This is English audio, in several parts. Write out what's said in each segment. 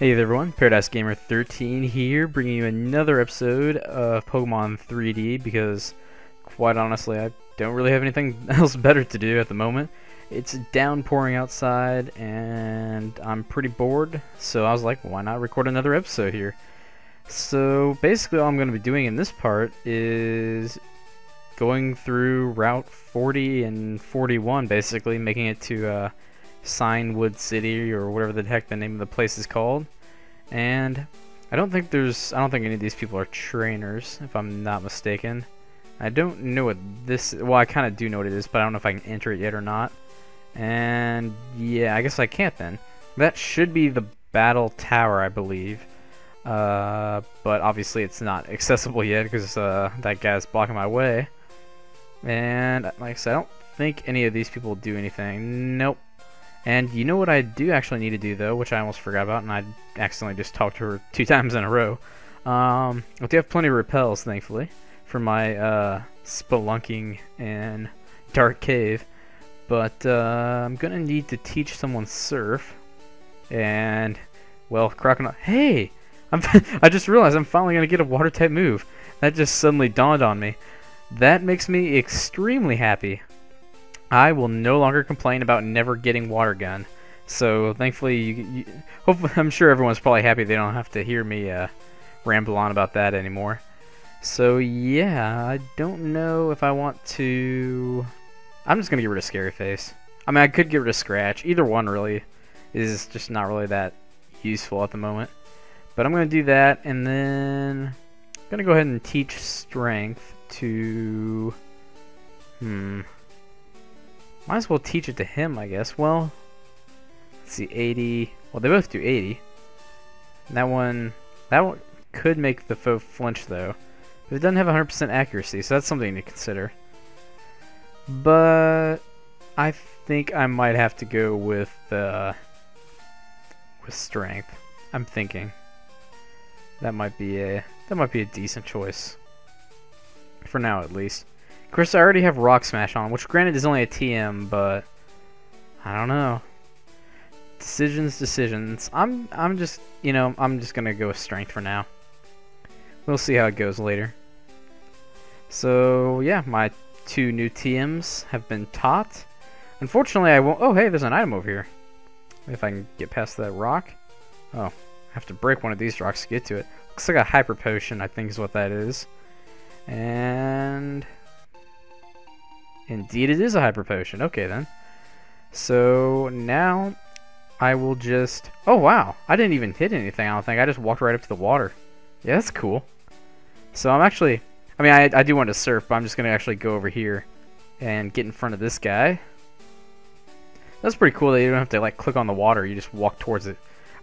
Hey there everyone, Paradise Gamer 13 here, bringing you another episode of Pokemon 3D because, quite honestly, I don't really have anything else better to do at the moment. It's downpouring outside and I'm pretty bored, so I was like, why not record another episode here? So basically all I'm going to be doing in this part is going through Route 40 and 41, basically, making it to Cianwood City, or whatever the heck the name of the place is called. And I don't think any of these people are trainers, if I'm not mistaken. I don't know what this, well, I kind of do know what it is, but I don't know if I can enter it yet or not. And yeah, I guess I can't then. That should be the battle tower, I believe. But obviously it's not accessible yet because that guy's blocking my way. And like I said, I don't think any of these people do anything. Nope. And you know what I do actually need to do, though, which I almost forgot about, and I accidentally just talked to her 2 times in a row. I do have plenty of repels, thankfully, for my spelunking in Dark Cave. But I'm going to need to teach someone Surf. And, well, Crocodile... Hey! I just realized I'm finally going to get a Water-type move. That just suddenly dawned on me. That makes me extremely happy. I will no longer complain about never getting Water Gun. So thankfully, hopefully, I'm sure everyone's probably happy they don't have to hear me ramble on about that anymore. So yeah, I don't know if I want to... I'm just gonna get rid of Scary Face. I mean, I could get rid of Scratch. Either one really is just not really that useful at the moment. But I'm gonna do that, and then I'm gonna go ahead and teach Strength to... Might as well teach it to him, I guess. Well, let's see, 80. Well, they both do 80. And that one could make the foe flinch, though. But it doesn't have 100% accuracy, so that's something to consider. But I think I might have to go with Strength. I'm thinking that might be a decent choice for now, at least. Of course, I already have Rock Smash on, which granted is only a TM, but I don't know. Decisions. I'm just, you know, I'm just gonna go with Strength for now. We'll see how it goes later. So yeah, my 2 new TMs have been taught. Unfortunately, I won't. Oh, hey, there's an item over here. If I can get past that rock. Oh, I have to break one of these rocks to get to it. Looks like a Hyper Potion, I think is what that is. And indeed it is a Hyper Potion. Okay then. So now I will just... Oh wow, I didn't even hit anything, I don't think. I just walked right up to the water. Yeah, that's cool. So I'm actually... I mean, I do want to surf, but I'm just going to actually go over here and get in front of this guy. That's pretty cool that you don't have to like click on the water, you just walk towards it.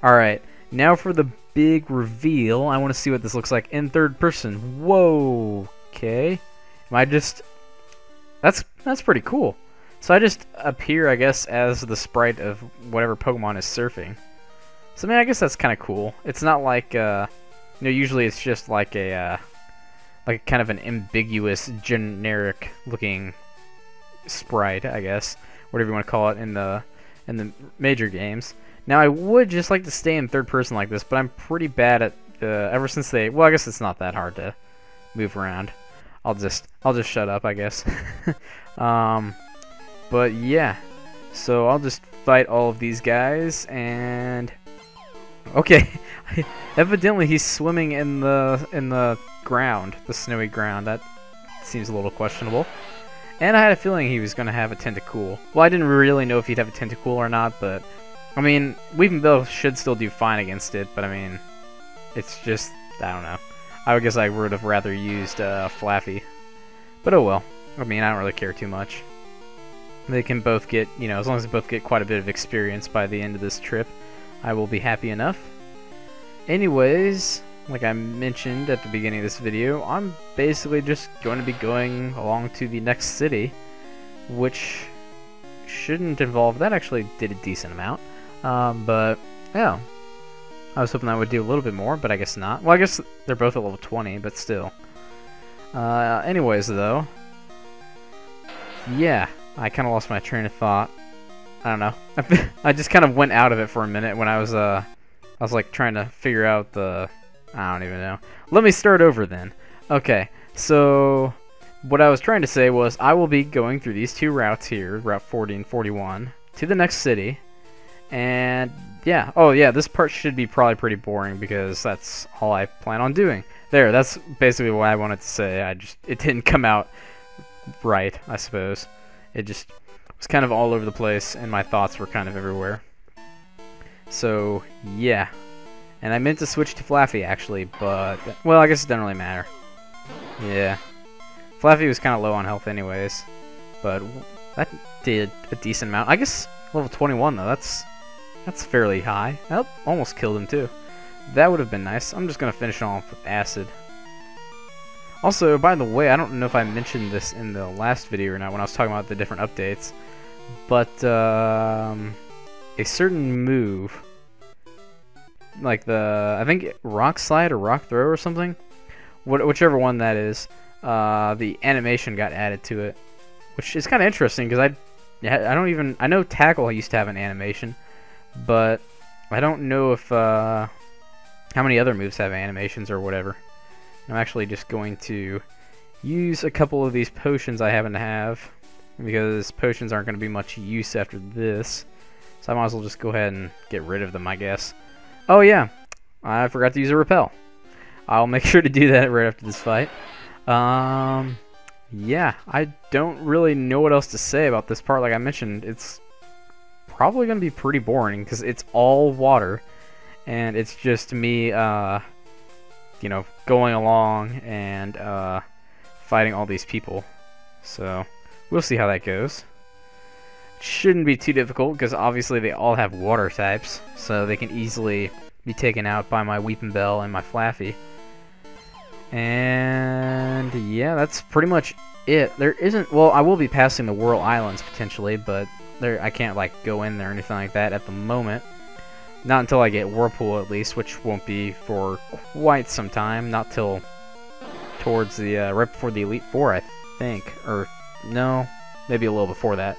Alright, now for the big reveal. I want to see what this looks like in third person. Whoa, okay. Am I just... That's pretty cool. So I just appear, I guess, as the sprite of whatever Pokemon is surfing. So I mean, I guess that's kind of cool. It's not like, you know, usually it's just like a kind of an ambiguous, generic-looking sprite, I guess, whatever you want to call it in the major games. Now I would just like to stay in third person like this, but I'm pretty bad at ever since they... Well, I guess it's not that hard to move around. I'll just shut up, I guess. But yeah, so I'll just fight all of these guys, and okay, evidently he's swimming in the ground, the snowy ground. That seems a little questionable. And I had a feeling he was gonna have a Tentacool. Well, I didn't really know if he'd have a Tentacool or not, but I mean, Weepinbell should still do fine against it. But I mean, it's just, I don't know. I guess I would have rather used Flaffy. But oh well. I mean, I don't really care too much. They can both get, you know, as long as they both get quite a bit of experience by the end of this trip, I will be happy enough. Anyways, like I mentioned at the beginning of this video, I'm basically just going to be going along to the next city, which shouldn't involve... That actually did a decent amount. But, yeah. I was hoping that would do a little bit more, but I guess not. Well, I guess they're both at level 20, but still. Anyways, though. Yeah, I kind of lost my train of thought. I don't know. I just kind of went out of it for a minute when I was I was like trying to figure out the... I don't even know. Let me start over then. Okay, so what I was trying to say was I will be going through these two routes here, Route 40 and 41, to the next city. And yeah, oh yeah, this part should be probably pretty boring because that's all I plan on doing. There, that's basically what I wanted to say. It didn't come out right, I suppose. It just was kind of all over the place and my thoughts were kind of everywhere. So yeah, and I meant to switch to Flaffy actually, but well, I guess it doesn't really matter. Yeah, Flaffy was kind of low on health anyways, but that did a decent amount. I guess level 21 though, that's fairly high. Oh, almost killed him too. That would have been nice. I'm just gonna finish it off with acid. Also, by the way, I don't know if I mentioned this in the last video or not when I was talking about the different updates, but a certain move, like I think Rock Slide or Rock Throw or something, whichever one that is, the animation got added to it, which is kind of interesting because I know Tackle used to have an animation, but I don't know if how many other moves have animations or whatever. I'm actually just going to use a couple of these potions I happen to have, because potions aren't going to be much use after this. So I might as well just go ahead and get rid of them, I guess. Oh yeah, I forgot to use a repel. I'll make sure to do that right after this fight. Yeah, I don't really know what else to say about this part. Like I mentioned, it's probably going to be pretty boring because it's all water. And it's just me, you know, going along and fighting all these people. So we'll see how that goes. Shouldn't be too difficult because obviously they all have water types, so they can easily be taken out by my Weeping Bell and my Flaffy. And yeah, that's pretty much it. There isn't, well, I will be passing the Whirl Islands potentially, but I can't like go in there or anything like that at the moment. Not until I get Whirlpool at least, which won't be for quite some time. Not till towards the right before the Elite Four, I think, or no, maybe a little before that.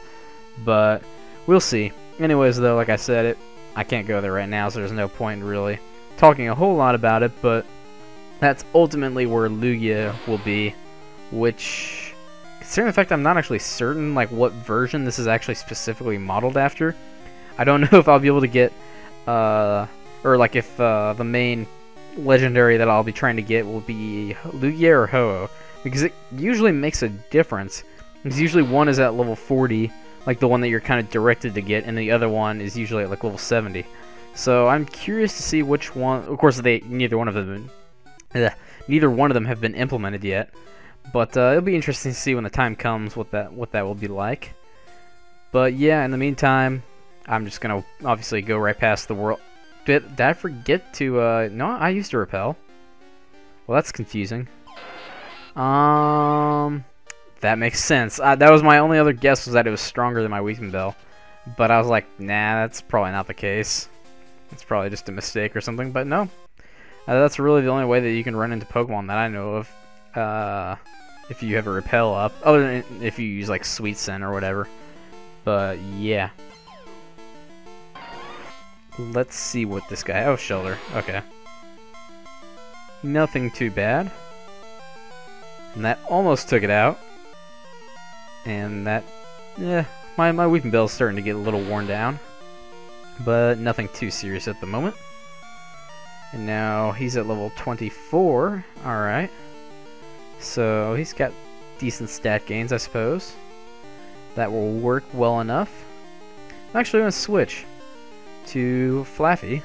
But we'll see. Anyways, though, like I said, I can't go there right now, so there's no point in really talking a whole lot about it. But that's ultimately where Lugia will be, which, considering the fact I'm not actually certain like what version this is actually specifically modeled after, I don't know if I'll be able to get, or like if the main legendary that I'll be trying to get will be Lugia or Ho-Oh, because it usually makes a difference. Because usually one is at level 40, like the one that you're kind of directed to get, and the other one is usually at like level 70. So I'm curious to see which one. Of course, neither one of them have been implemented yet, but it'll be interesting to see when the time comes what that will be like. But yeah, in the meantime, I'm just gonna obviously go right past the world. Did I forget to? No, I used to repel. Well, that's confusing. That makes sense. That was my only other guess, was that it was stronger than my Weeping Bell. But I was like, nah, that's probably not the case. It's probably just a mistake or something, but no. That's really the only way that you can run into Pokemon that I know of. If you have a repel up. Other than if you use like Sweet Scent or whatever. But yeah. Let's see what this guy... Oh, Shelter. Okay. Nothing too bad. And that almost took it out. And that... Yeah, my Weeping Bell's starting to get a little worn down. But nothing too serious at the moment. And now he's at level 24. Alright. So he's got decent stat gains, I suppose. That will work well enough. I'm actually going to switch to Flaffy.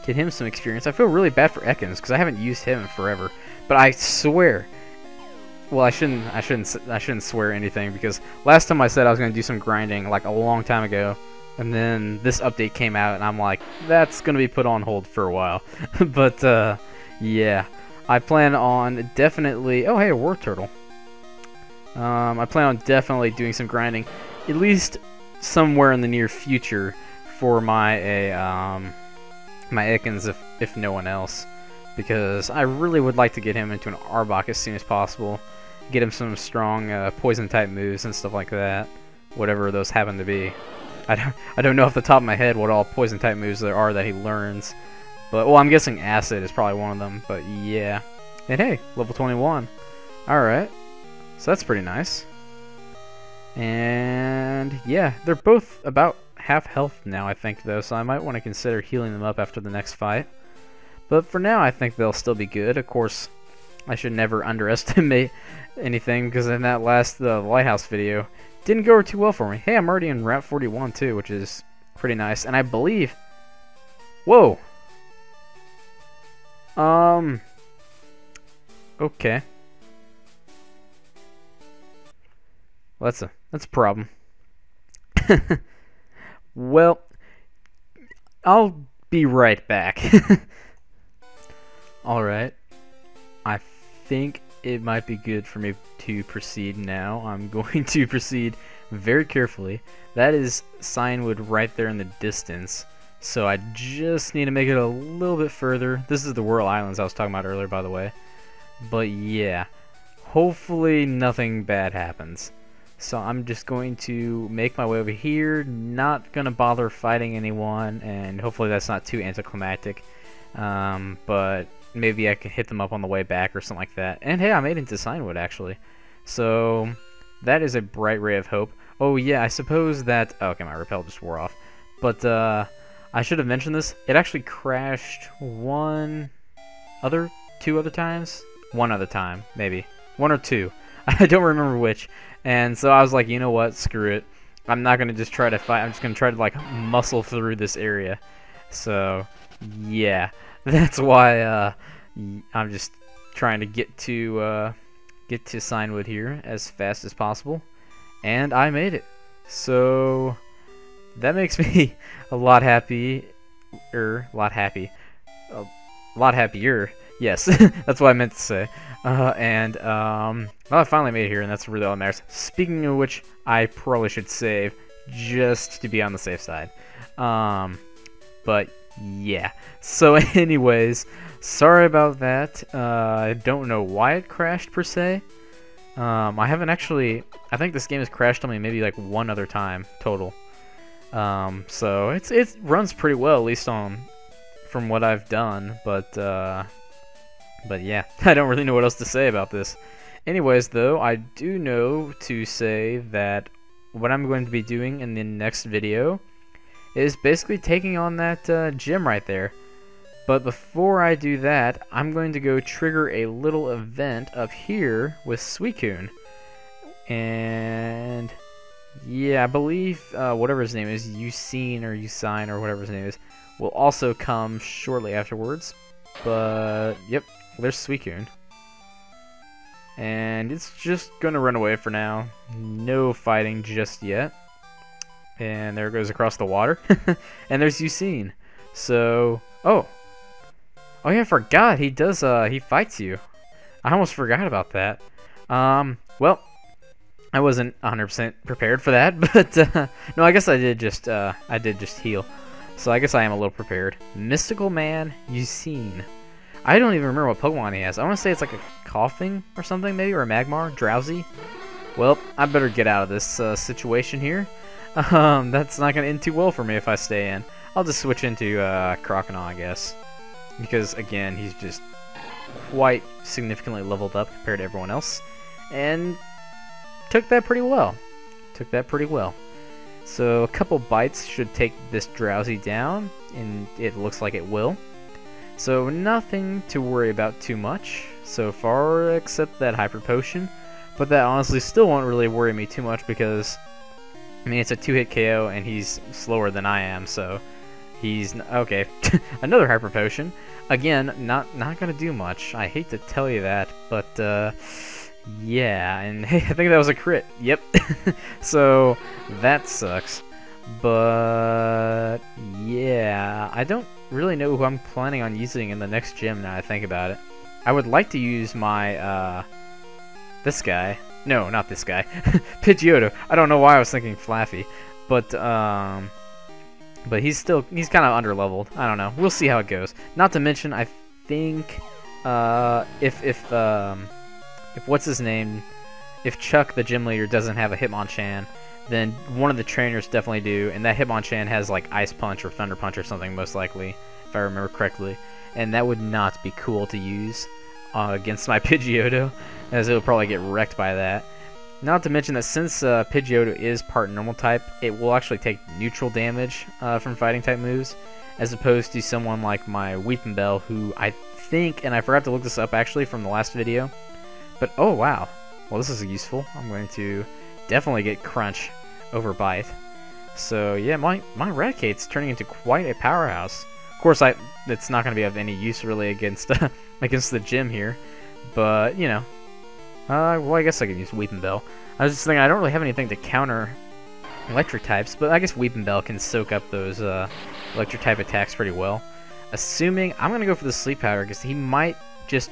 Get him some experience. I feel really bad for Ekans because I haven't used him in forever. But I swear... Well, I shouldn't swear anything, because last time I said I was going to do some grinding like a long time ago, and then this update came out and I'm like, that's going to be put on hold for a while. But yeah, I plan on definitely... Oh hey, a War Turtle. I plan on definitely doing some grinding, at least somewhere in the near future, for my my Ekans, if no one else, because I really would like to get him into an Arbok as soon as possible. Get him some strong poison type moves and stuff like that, whatever those happen to be. I don't know off the top of my head what all poison type moves there are that he learns. But, well, I'm guessing Acid is probably one of them, but yeah. And hey, level 21. Alright. So that's pretty nice. And yeah, they're both about half health now, I think, though, so I might want to consider healing them up after the next fight. But for now, I think they'll still be good. Of course, I should never underestimate anything, because in that last Lighthouse video, didn't go too well for me. Hey, I'm already in Route 41, too, which is pretty nice. And I believe... Whoa! Okay. Well, that's a problem. Well, I'll be right back. Alright. I think it might be good for me to proceed now. I'm going to proceed very carefully. That is Cianwood right there in the distance. So I just need to make it a little bit further. This is the Whirl Islands I was talking about earlier, by the way. But yeah, hopefully nothing bad happens. So I'm just going to make my way over here, not going to bother fighting anyone, and hopefully that's not too anticlimactic. But maybe I can hit them up on the way back or something like that. And hey, I made it into Cianwood, actually. So that is a bright ray of hope. Oh yeah, I suppose that... Oh, okay, my repel just wore off. But I should have mentioned this. It actually crashed two other times? One other time, maybe. One or two. I don't remember which. And so I was like, you know what? Screw it. I'm not going to just try to fight. I'm just going to try to, like, muscle through this area. So, yeah. That's why I'm just trying to get to Cianwood here as fast as possible. And I made it. So, that makes me a lot happier. Yes, that's what I meant to say. Well, I finally made it here, and that's really all that matters. Speaking of which, I probably should save just to be on the safe side. But yeah. So, anyways, sorry about that. I don't know why it crashed per se. I haven't actually. I think this game has crashed on me maybe like one other time total. So it runs pretty well, at least from what I've done, but yeah, I don't really know what else to say about this. Anyways, though, I do know to say that what I'm going to be doing in the next video is basically taking on that gym right there. But before I do that, I'm going to go trigger a little event up here with Suicune. And yeah, I believe whatever his name is, Eusine or Eusine or whatever his name is, will also come shortly afterwards. But yep, there's Suicune. And it's just gonna run away for now. No fighting just yet. And there it goes across the water. And there's Eusine. So, oh yeah, I forgot. He does, he fights you. I almost forgot about that. Well, I wasn't 100% prepared for that, but, no, I guess I did just heal. So I guess I am a little prepared. Mystical Man Eusine. I don't even remember what Pokemon he has. I want to say it's like a Coughing or something, maybe, or a Magmar. Drowsy. Well, I better get out of this situation here. That's not going to end too well for me if I stay in. I'll just switch into Croconaw, I guess. Because, again, he's just quite significantly leveled up compared to everyone else. And took that pretty well. So, a couple bites should take this Drowsy down, and it looks like it will. So, nothing to worry about too much so far, except that Hyper Potion. But that honestly still won't really worry me too much because, I mean, it's a 2-hit KO, and he's slower than I am, so he's... Okay, another Hyper Potion. Again, not gonna do much. I hate to tell you that, but, yeah, and hey, I think that was a crit. Yep. So, that sucks. But, yeah, I don't really know who I'm planning on using in the next gym now I think about it. I would like to use my, this guy. No, not this guy. Pidgeotto. I don't know why I was thinking Flaffy. But he's kind of underleveled. I don't know. We'll see how it goes. Not to mention, I think, if what's his name, if Chuck, the gym leader, doesn't have a Hitmonchan, then one of the trainers definitely do, and that Hitmonchan has like Ice Punch or Thunder Punch or something most likely, if I remember correctly, and that would not be cool to use against my Pidgeotto, as it would probably get wrecked by that. Not to mention that since Pidgeotto is part normal type, it will actually take neutral damage from fighting type moves, as opposed to someone like my Weepinbell, who I think, and I forgot to look this up actually from the last video, but oh wow, well this is useful. I'm going to definitely get Crunch over Bite. So yeah, my Raticate's turning into quite a powerhouse. Of course, it's not going to be of any use really against against the gym here, but you know, well I guess I can use Weepinbell. I was just thinking I don't really have anything to counter electric types, but I guess Weepinbell can soak up those electric type attacks pretty well. Assuming I'm going to go for the Sleep Powder because he might just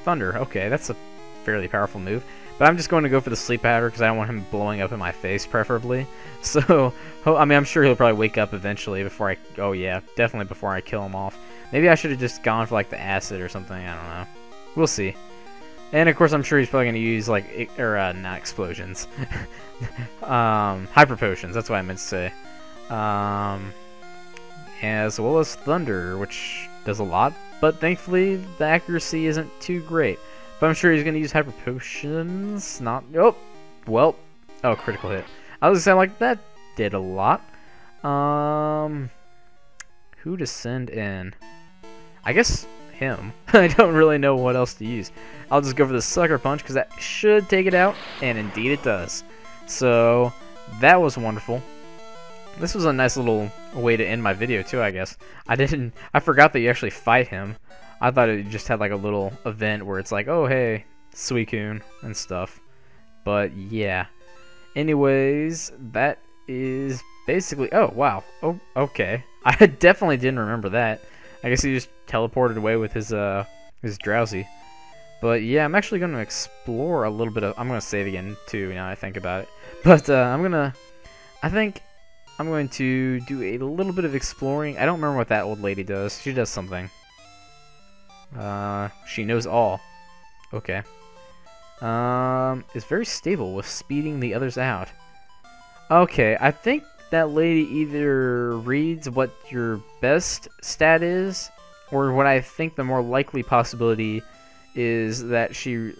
Thunder. Okay, that's a fairly powerful move. But I'm just going to go for the Sleep Powder because I don't want him blowing up in my face, preferably. So, I mean, I'm sure he'll probably wake up eventually before I... Oh, yeah, definitely before I kill him off. Maybe I should have just gone for, like, the Acid or something. I don't know. We'll see. And, of course, I'm sure he's probably going to use, like... not Explosions. Hyper Potions. That's what I meant to say. As well as Thunder, which does a lot. But, thankfully, the accuracy isn't too great. But I'm sure he's going to use Hyper Potions. Not... Oh! Well. Oh, critical hit. I was going to say, like, that did a lot. Who to send in? I guess him. I don't really know what else to use. I'll just go for the Sucker Punch, because that should take it out. And indeed it does. So, that was wonderful. This was a nice little way to end my video, too, I guess. I forgot that you actually fight him. I thought it just had like a little event where it's like, oh hey, Suicune and stuff. But yeah. Anyways, that is basically... Oh, wow. Oh, okay. I definitely didn't remember that. I guess he just teleported away with his Drowsy. But yeah, I'm actually going to explore a little bit of... I'm going to save again, too, now I think about it. But I think I'm going to do a little bit of exploring. I don't remember what that old lady does. She does something. She knows all. Okay. Is very stable with speeding the others out. Okay, I think that lady either reads what your best stat is, or what I think the more likely possibility is that she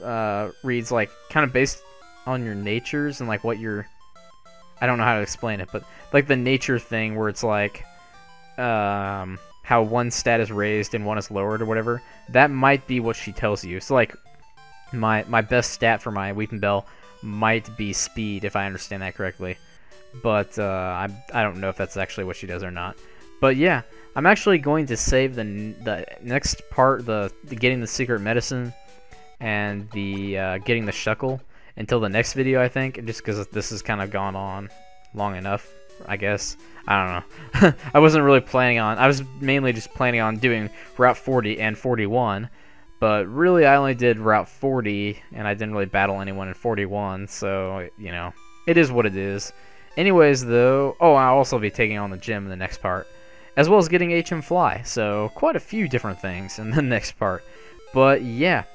reads like kind of based on your natures and like what your... I don't know how to explain it, but like the nature thing where it's like how one stat is raised and one is lowered or whatever. That might be what she tells you. So like my best stat for my Weepinbell might be speed, if I understand that correctly. But I don't know if that's actually what she does or not. But yeah, I'm actually going to save the next part, the getting the secret medicine and the getting the Shuckle, until the next video, I think, just because this has kind of gone on long enough, I guess. I don't know. I wasn't really planning on... I was mainly just planning on doing Route 40 and 41, but really I only did Route 40, and I didn't really battle anyone in 41, so, you know, it is what it is. Anyways, though... Oh, I'll also be taking on the gym in the next part, as well as getting HM Fly, so quite a few different things in the next part. But, yeah.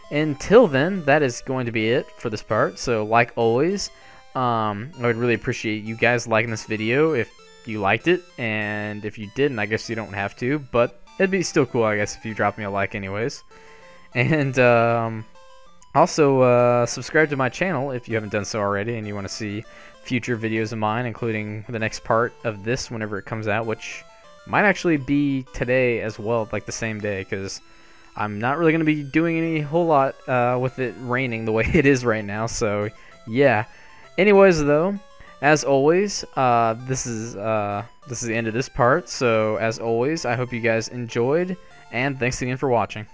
Until then, that is going to be it for this part. So, like always, I would really appreciate you guys liking this video if you liked it. And if you didn't, I guess you don't have to. But it'd be still cool, I guess, if you drop me a like anyways. And also, subscribe to my channel if you haven't done so already and you want to see future videos of mine, including the next part of this whenever it comes out, which might actually be today as well, like the same day, because I'm not really going to be doing any whole lot with it raining the way it is right now, so yeah. Anyways, though, as always, this is the end of this part, so as always, I hope you guys enjoyed, and thanks again for watching.